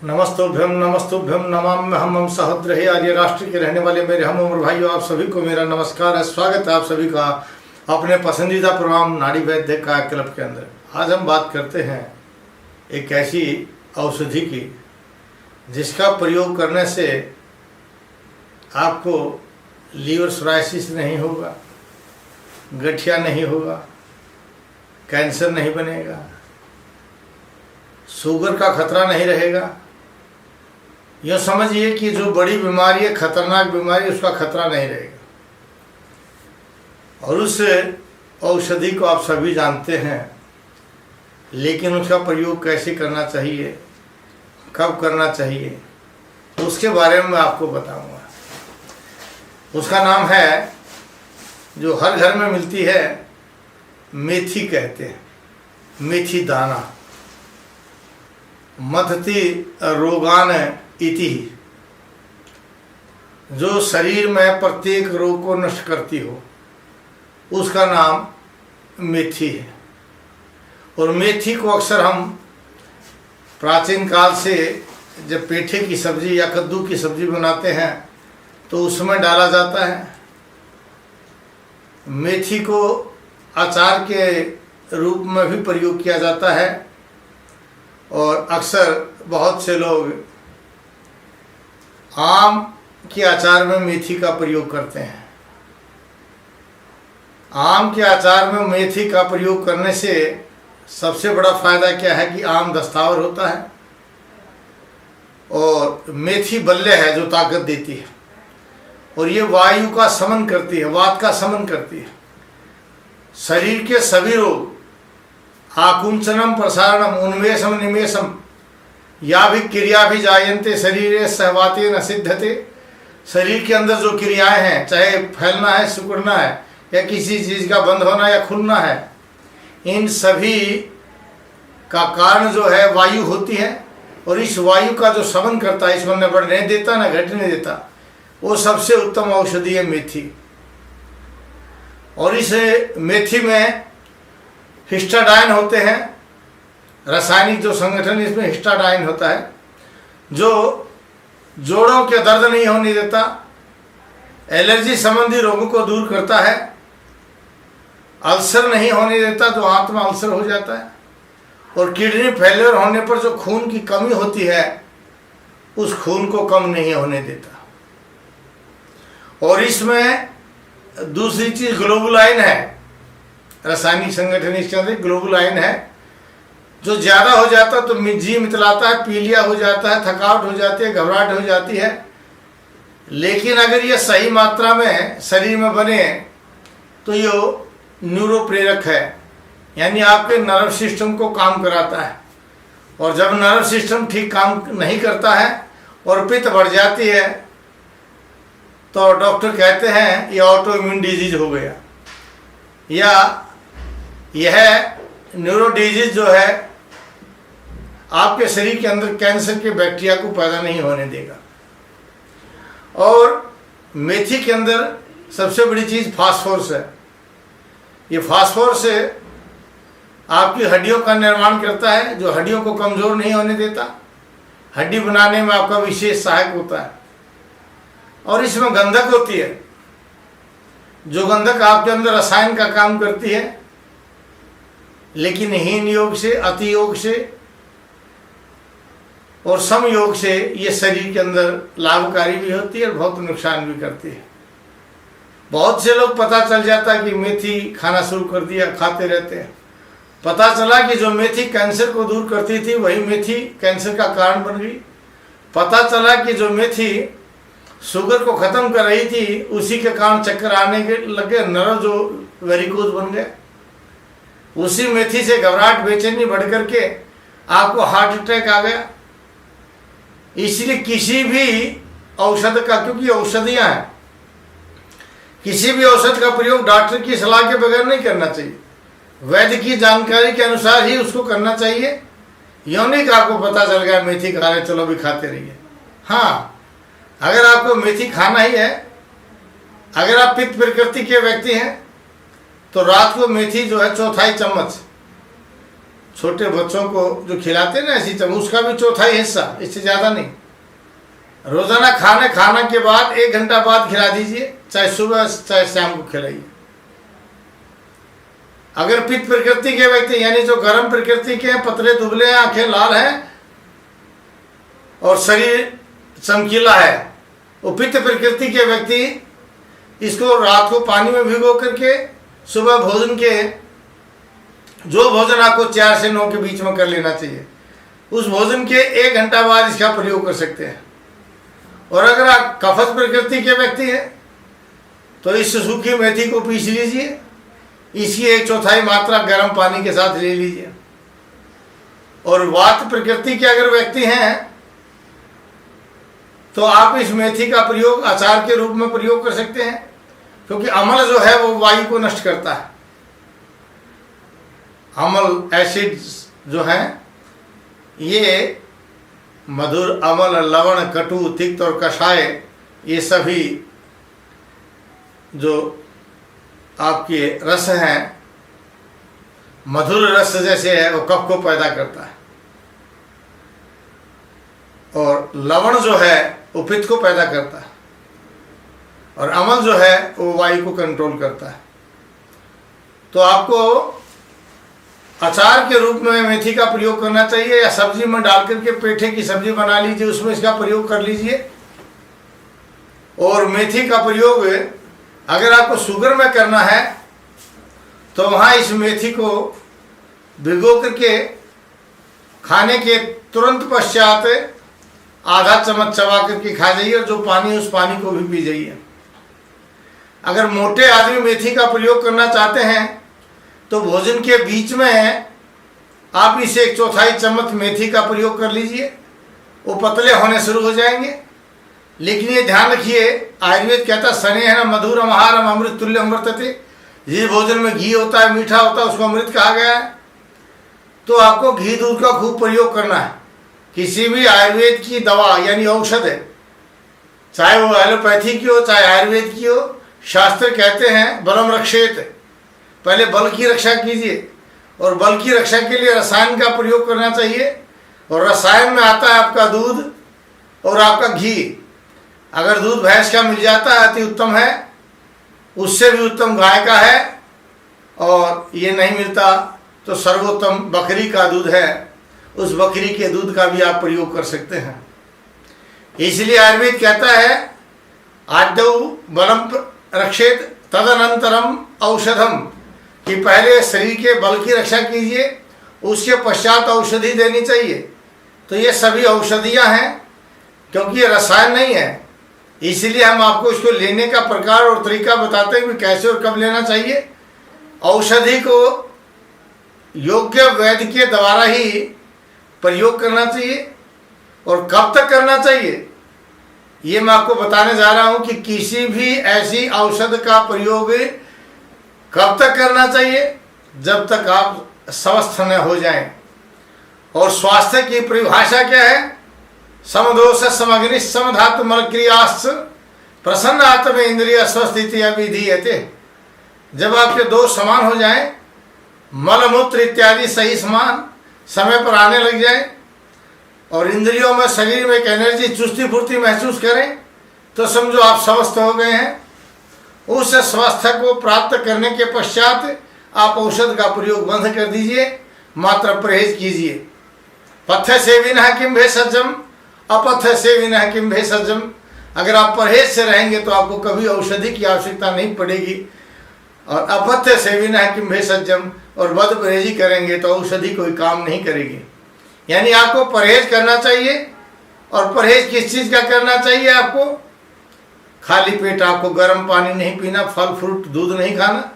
नमस्तुभ्यम नमाम्यहम् सहोदर हे आर्य राष्ट्र के रहने वाले मेरे हम उम्र भाइयों, आप सभी को मेरा नमस्कार है। स्वागत है आप सभी का अपने पसंदीदा प्रोग्राम नाड़ी वैद्य काया क्लब के अंदर। आज हम बात करते हैं एक ऐसी औषधि की जिसका प्रयोग करने से आपको लीवर सोराइसिस नहीं होगा, गठिया नहीं होगा, कैंसर नहीं बनेगा, शुगर का खतरा नहीं रहेगा। यह समझिए कि जो बड़ी बीमारी है, खतरनाक बीमारी, उसका खतरा नहीं रहेगा। और उस औषधि को आप सभी जानते हैं, लेकिन उसका प्रयोग कैसे करना चाहिए, कब करना चाहिए, उसके बारे में मैं आपको बताऊंगा। उसका नाम है, जो हर घर में मिलती है, मेथी कहते हैं, मेथी दाना। मथति रोगान इति, जो शरीर में प्रत्येक रोग को नष्ट करती हो, उसका नाम मेथी है। और मेथी को अक्सर हम प्राचीन काल से जब पेठे की सब्जी या कद्दू की सब्जी बनाते हैं तो उसमें डाला जाता है। मेथी को अचार के रूप में भी प्रयोग किया जाता है और अक्सर बहुत से लोग आम के अचार में मेथी का प्रयोग करते हैं। आम के अचार में मेथी का प्रयोग करने से सबसे बड़ा फायदा क्या है कि आम दस्तावर होता है और मेथी बल्ले है जो ताकत देती है और ये वायु का शमन करती है, वात का शमन करती है। शरीर के सभी रोग, आकुंचनम प्रसारणम उन्मेषम निमेषम या भी क्रिया भी जायन्ते शरीर सहवाते न सिद्धते। शरीर के अंदर जो क्रियाएं हैं, चाहे फैलना है, सिकुड़ना है, या किसी चीज़ का बंद होना या खुलना है, इन सभी का कारण जो है वायु होती है। और इस वायु का जो शमन करता है, इसको न बढ़ने देता न घटने देता, वो सबसे उत्तम औषधि है मेथी। और इस मेथी में हिस्टाडाइन होते हैं, रासायनिक जो संगठन, इसमें हिस्टाडाइन होता है जो जोड़ों के दर्द नहीं होने देता, एलर्जी संबंधी रोगों को दूर करता है, अल्सर नहीं होने देता, जो आंत में अल्सर हो जाता है, और किडनी फेलियर होने पर जो खून की कमी होती है उस खून को कम नहीं होने देता। और इसमें दूसरी चीज ग्लोबुलाइन है, रासायनिक संगठन इसके अंदर ग्लोबुलाइन है। जो ज़्यादा हो जाता है तो जी मितलाता है, पीलिया हो जाता है, थकावट हो जाती है, घबराहट हो जाती है। लेकिन अगर ये सही मात्रा में शरीर में बने तो ये न्यूरो प्रेरक है, यानी आपके नर्व सिस्टम को काम कराता है। और जब नर्व सिस्टम ठीक काम नहीं करता है और पित्त बढ़ जाती है तो डॉक्टर कहते हैं ये ऑटो इम्यून डिजीज हो गया, या यह न्यूरो डिजीज जो है आपके शरीर के अंदर कैंसर के बैक्टीरिया को पैदा नहीं होने देगा। और मेथी के अंदर सबसे बड़ी चीज़ फास्फोरस है। ये फास्फोरस आपकी हड्डियों का निर्माण करता है, जो हड्डियों को कमज़ोर नहीं होने देता, हड्डी बनाने में आपका विशेष सहायक होता है। और इसमें गंधक होती है, जो गंधक आपके अंदर रसायन का काम करती है, लेकिन हीन योग से, अति योग से और सम योग से ये शरीर के अंदर लाभकारी भी होती है और बहुत नुकसान भी करती है। बहुत से लोग पता चल जाता है कि मेथी खाना शुरू कर दिया, खाते रहते हैं। पता चला कि जो मेथी कैंसर को दूर करती थी वही मेथी कैंसर का कारण बन गई। पता चला कि जो मेथी शुगर को ख़त्म कर रही थी, उसी के कारण चक्कर आने के लगे, नर्व जो वेरिकोज बन गए। उसी मेथी से घबराहट, बेचैनी बढ़ करके आपको हार्ट अटैक आ गया। इसलिए किसी भी औषध का, क्योंकि औषधियाँ हैं, किसी भी औषध का प्रयोग डॉक्टर की सलाह के बगैर नहीं करना चाहिए। वैद्य की जानकारी के अनुसार ही उसको करना चाहिए। यूँ नहीं कि आपको पता चल गया मेथी खा रहे, चलो भी खाते रहिए। हाँ, अगर आपको मेथी खाना ही है, अगर आप पित्त प्रकृति के व्यक्ति हैं तो रात को मेथी जो है 1/4 चम्मच छोटे बच्चों को जो खिलाते हैं ना ऐसी चम्मच, उसका भी चौथाई हिस्सा, इससे ज़्यादा नहीं। रोज़ाना खाने के बाद 1 घंटा बाद खिला दीजिए, चाहे सुबह चाहे शाम को खिलाइए। अगर पित्त प्रकृति के व्यक्ति यानी जो गर्म प्रकृति के हैं, पतले दुबले हैं, आंखें लाल हैं और शरीर चमकीला है, वो पित्त प्रकृति के व्यक्ति इसको रात को पानी में भिगो करके सुबह भोजन के जो भोजन आपको 4 से 9 के बीच में कर लेना चाहिए, उस भोजन के 1 घंटा बाद इसका प्रयोग कर सकते हैं। और अगर आप कफत प्रकृति के व्यक्ति हैं तो इस सूखी मेथी को पीस लीजिए, इसकी 1/4 मात्रा गर्म पानी के साथ ले लीजिए। और वात प्रकृति के अगर व्यक्ति हैं तो आप इस मेथी का प्रयोग अचार के रूप में प्रयोग कर सकते हैं, क्योंकि अम्ल जो है वो वायु को नष्ट करता है। अम्ल एसिड जो है ये मधुर, अम्ल, लवण, कटु, तिक्त और कषाय, ये सभी जो आपके रस हैं, मधुर रस जैसे है वो कफ को पैदा करता है, और लवण जो है वो पित्त को पैदा करता है, और अम्ल जो है वो वायु को कंट्रोल करता है। तो आपको अचार के रूप में मेथी का प्रयोग करना चाहिए, या सब्जी में डाल करके पेठे की सब्जी बना लीजिए, उसमें इसका प्रयोग कर लीजिए। और मेथी का प्रयोग अगर आपको शुगर में करना है तो वहाँ इस मेथी को भिगो करके खाने के तुरंत पश्चात आधा चम्मच चबा करके खा जाइए, और जो पानी उस पानी को भी पी जाइए। अगर मोटे आदमी मेथी का प्रयोग करना चाहते हैं तो भोजन के बीच में आप इसे 1/4 चम्मच मेथी का प्रयोग कर लीजिए, वो पतले होने शुरू हो जाएंगे। लेकिन ये ध्यान रखिए, आयुर्वेद कहता है स्नेह मधुरम आहारम अमृत तुल्यम वर्तते, जिस भोजन में घी होता है, मीठा होता है, उसको अमृत कहा गया है। तो आपको घी दूध का खूब प्रयोग करना है। किसी भी आयुर्वेद की दवा यानी औषध है, चाहे वो एलोपैथी की हो चाहे आयुर्वेद की हो, शास्त्र कहते हैं बलम रक्षेत, पहले बल की रक्षा कीजिए, और बल की रक्षा के लिए रसायन का प्रयोग करना चाहिए। और रसायन में आता है आपका दूध और आपका घी। अगर दूध भैंस का मिल जाता है अति उत्तम है, उससे भी उत्तम गाय का है, और ये नहीं मिलता तो सर्वोत्तम बकरी का दूध है, उस बकरी के दूध का भी आप प्रयोग कर सकते हैं। इसलिए आयुर्वेद कहता है आद्यौ बलम रक्षेत तदनंतरम औषधम, कि पहले शरीर के बल की रक्षा कीजिए, उसके पश्चात औषधि देनी चाहिए। तो ये सभी औषधियाँ हैं, क्योंकि ये रसायन नहीं है, इसलिए हम आपको इसको लेने का प्रकार और तरीका बताते हैं कि कैसे और कब लेना चाहिए। औषधि को योग्य वैद्य के द्वारा ही प्रयोग करना चाहिए, और कब तक करना चाहिए ये मैं आपको बताने जा रहा हूँ कि किसी भी ऐसी औषध का प्रयोग कब तक करना चाहिए, जब तक आप स्वस्थ न हो जाएं। और स्वास्थ्य की परिभाषा क्या है? समदोष समग्नि समधातु मलक्रियाश्च प्रसन्न आत्म इंद्रिय स्वस्थिति अविधीयते। जब आपके दोष समान हो जाएं, मलमूत्र इत्यादि सही समान समय पर आने लग जाए, और इंद्रियों में शरीर में एक एनर्जी चुस्ती फुर्ती महसूस करें, तो समझो आप स्वस्थ हो गए हैं। उस स्वास्थ्य को प्राप्त करने के पश्चात आप औषध का प्रयोग बंद कर दीजिए, मात्र परहेज कीजिए। पथ्य सेविनः किम भेषजम अपथ्य सेविनः किम भेषजम। अगर आप परहेज से रहेंगे तो आपको कभी औषधि की आवश्यकता नहीं पड़ेगी, और अपथ्य सेविनः किम भेषजम, और बद परहेजी करेंगे तो औषधि कोई काम नहीं करेगी। यानी आपको परहेज करना चाहिए। और परहेज किस चीज़ का करना चाहिए? आपको खाली पेट आपको गर्म पानी नहीं पीना, फल फ्रूट दूध नहीं खाना,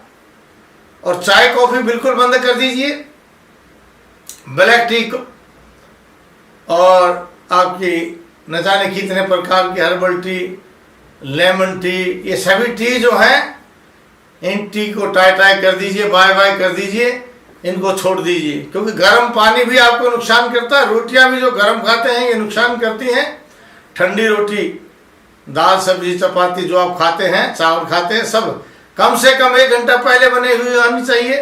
और चाय कॉफ़ी बिल्कुल बंद कर दीजिए। ब्लैक टी और आपकी न जाने कितने प्रकार की हर्बल टी, लेमन टी, ये सभी टी जो हैं, इन टी को टाई कर दीजिए, बाय बाय कर दीजिए, इनको छोड़ दीजिए। क्योंकि गर्म पानी भी आपको नुकसान करता है, रोटियां भी जो गर्म खाते हैं ये नुकसान करती हैं। ठंडी रोटी, दाल सब्जी चपाती जो आप खाते हैं, चावल खाते हैं, सब कम से कम 1 घंटा पहले बने हुए आनी चाहिए।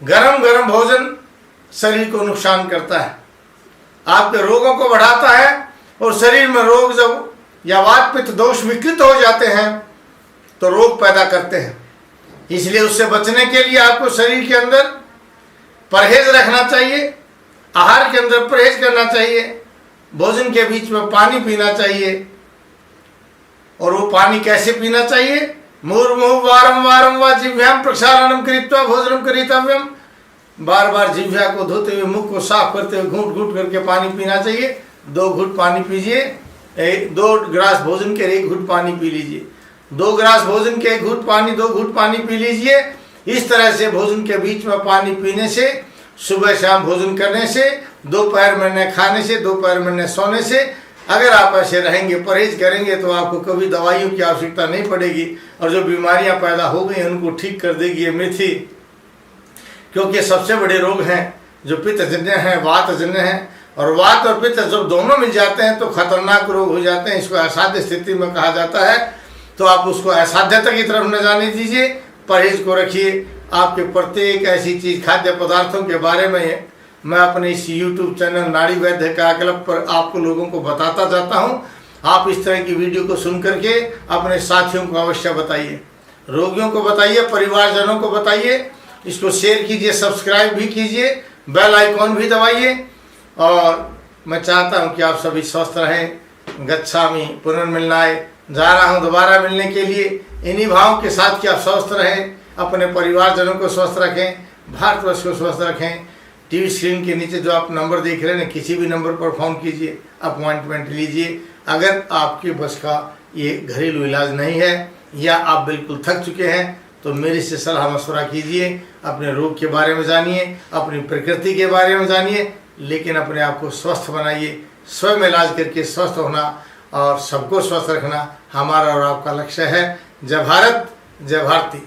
गरम गरम भोजन शरीर को नुकसान करता है, आपके रोगों को बढ़ाता है। और शरीर में रोग जब या वात पित्त दोष विकृत हो जाते हैं तो रोग पैदा करते हैं। इसलिए उससे बचने के लिए आपको शरीर के अंदर परहेज रखना चाहिए, आहार के अंदर परहेज करना चाहिए, भोजन के बीच में पानी पीना चाहिए। और वो पानी कैसे पीना चाहिए? मुहुर्मुहुः वारं वारं वा जिह्वां प्रक्षालनं कृत्वा भोजनं करितव्यम्। बार बार जिह्वा को धोते हुए, मुख को साफ करते हुए घूंट घूंट करके पानी पीना चाहिए। 2 घूंट पानी पीजिए, 2 गिलास भोजन के 1 घूंट पानी पी लीजिए। 2 गिलास भोजन के 1 घूंट पानी 2 घूंट पानी पी लीजिए। इस तरह से भोजन के बीच में पानी पीने से, सुबह शाम भोजन करने से, दोपहर में न खाने से, दोपहर में न सोने से, अगर आप ऐसे रहेंगे, परहेज करेंगे तो आपको कभी दवाइयों की आवश्यकता नहीं पड़ेगी। और जो बीमारियां पैदा हो गई उनको ठीक कर देगी ये मेथी। क्योंकि सबसे बड़े रोग हैं जो पित्तजन्य हैं, वातजन्य हैं। और वात और पित्त जब दोनों मिल जाते हैं तो खतरनाक रोग हो जाते हैं। इसको असाध्य स्थिति में कहा जाता है। तो आप उसको असाध्यता की तरफ न जाने दीजिए, परहेज को रखिए। आपके प्रत्येक ऐसी चीज, खाद्य पदार्थों के बारे में मैं अपने इस YouTube चैनल नाड़ी वैद्य कायाकल्प पर आपको लोगों को बताता जाता हूँ। आप इस तरह की वीडियो को सुन करके अपने साथियों को अवश्य बताइए, रोगियों को बताइए, परिवारजनों को बताइए। इसको शेयर कीजिए, सब्सक्राइब भी कीजिए, बेल आइकॉन भी दबाइए। और मैं चाहता हूँ कि आप सभी स्वस्थ रहें। गच्छामि पुनर्मिलनाय, जा रहा हूँ दोबारा मिलने के लिए। इन्हीं भावों के साथ कि आप स्वस्थ रहें, अपने परिवारजनों को स्वस्थ रखें, भारतवर्ष को स्वस्थ रखें। टीवी स्क्रीन के नीचे जो आप नंबर देख रहे हैं, किसी भी नंबर पर फ़ोन कीजिए, अपॉइंटमेंट लीजिए। अगर आपके बस का ये घरेलू इलाज नहीं है या आप बिल्कुल थक चुके हैं तो मेरे से सलाह मशवरा कीजिए। अपने रोग के बारे में जानिए, अपनी प्रकृति के बारे में जानिए, लेकिन अपने आप को स्वस्थ बनाइए। स्वयं इलाज करके स्वस्थ होना और सबको स्वस्थ रखना हमारा और आपका लक्ष्य है। जय भारत, जय भारती।